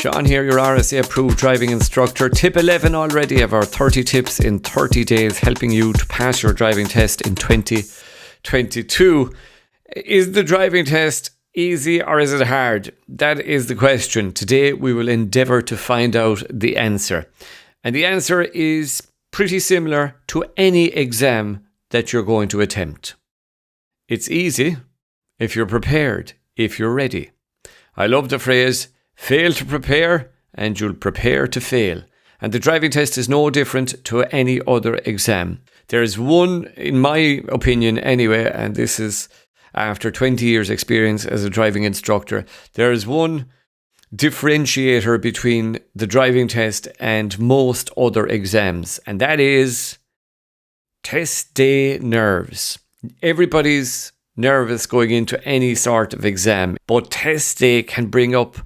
Sean here, your RSA approved driving instructor. Tip 11 already of our 30 tips in 30 days, helping you to pass your driving test in 2022. Is the driving test easy or is it hard? That is the question. Today we will endeavour to find out the answer. And the answer is pretty similar to any exam that you're going to attempt. It's easy if you're prepared, if you're ready. I love the phrase, fail to prepare and you'll prepare to fail. And the driving test is no different to any other exam. There is one, in my opinion anyway, and this is after 20 years experience as a driving instructor, there is one differentiator between the driving test and most other exams, and that is test day nerves. Everybody's nervous going into any sort of exam, but test day can bring up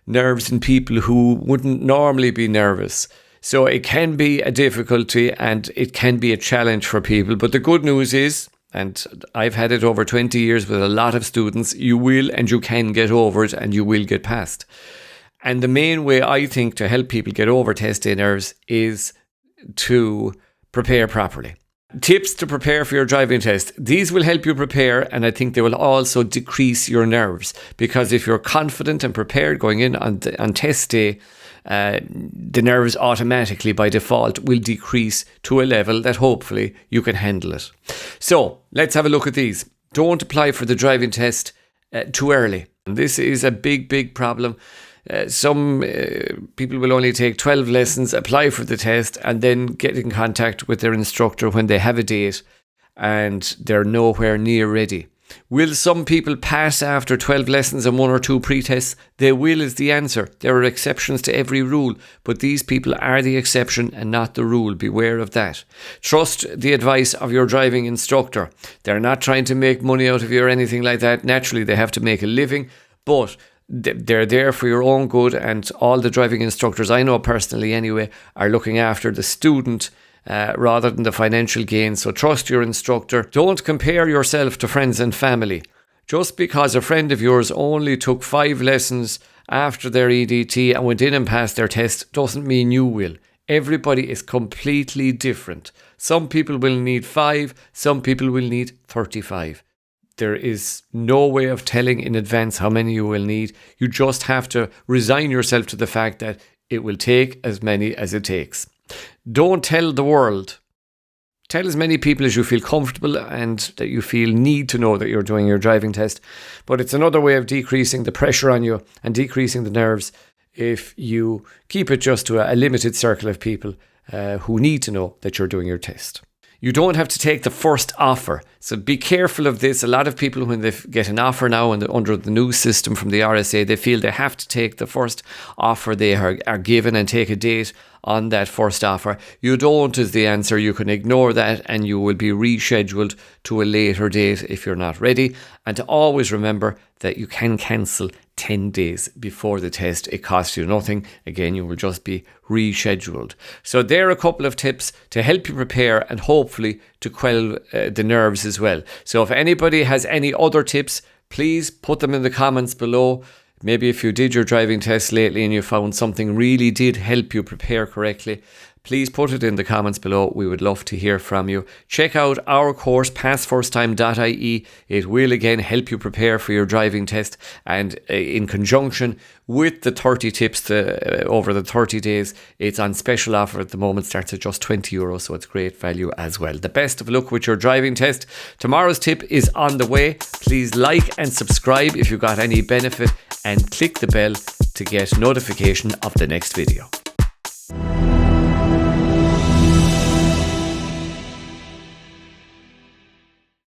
nerves in people who wouldn't normally be nervous. So it can be a difficulty and it can be a challenge for people. But the good news is, and I've had it over 20 years with a lot of students, you will and you can get over it and you will get past. And the main way I think to help people get over test day nerves is to prepare properly. Tips to prepare for your driving test. These will help you prepare, and I think they will also decrease your nerves, because if you're confident and prepared going in on test day, the nerves automatically by default will decrease to a level that hopefully you can handle it. So let's have a look at these. Don't apply for the driving test too early. This is a big problem. Some people will only take 12 lessons, apply for the test, and then get in contact with their instructor when they have a date and they're nowhere near ready. Will some people pass after 12 lessons and 1 or 2 pre-tests? They will is the answer. There are exceptions to every rule, but these people are the exception and not the rule. Beware of that. Trust the advice of your driving instructor. They're not trying to make money out of you or anything like that. Naturally, they have to make a living, but they're there for your own good, and all the driving instructors I know personally anyway are looking after the student rather than the financial gain. So trust your instructor. Don't compare yourself to friends and family. Just because a friend of yours only took 5 lessons after their EDT and went in and passed their test doesn't mean you will. Everybody is completely different. Some people will need 5, some people will need 35. There is no way of telling in advance how many you will need. You just have to resign yourself to the fact that it will take as many as it takes. Don't tell the world. Tell as many people as you feel comfortable and that you feel need to know that you're doing your driving test. But it's another way of decreasing the pressure on you and decreasing the nerves if you keep it just to a limited circle of people who need to know that you're doing your test. You don't have to take the first offer. So be careful of this. A lot of people, when they get an offer now under the new system from the RSA, they feel they have to take the first offer they are given and take a date on that first offer. You don't is the answer. You can ignore that and you will be rescheduled to a later date if you're not ready. And to always remember that you can cancel 10 days before the test. It costs you nothing. Again, you will just be rescheduled. So there are a couple of tips to help you prepare and hopefully to quell the nerves as well. So if anybody has any other tips, please put them in the comments below. Maybe if you did your driving test lately and you found something really did help you prepare correctly, please put it in the comments below. We would love to hear from you. Check out our course, PassFirstTime.ie. It will again help you prepare for your driving test, and in conjunction with the 30 tips over the 30 days, it's on special offer at the moment. Starts at just €20, so it's great value as well. The best of luck with your driving test. Tomorrow's tip is on the way. Please like and subscribe if you got any benefit, and click the bell to get notification of the next video.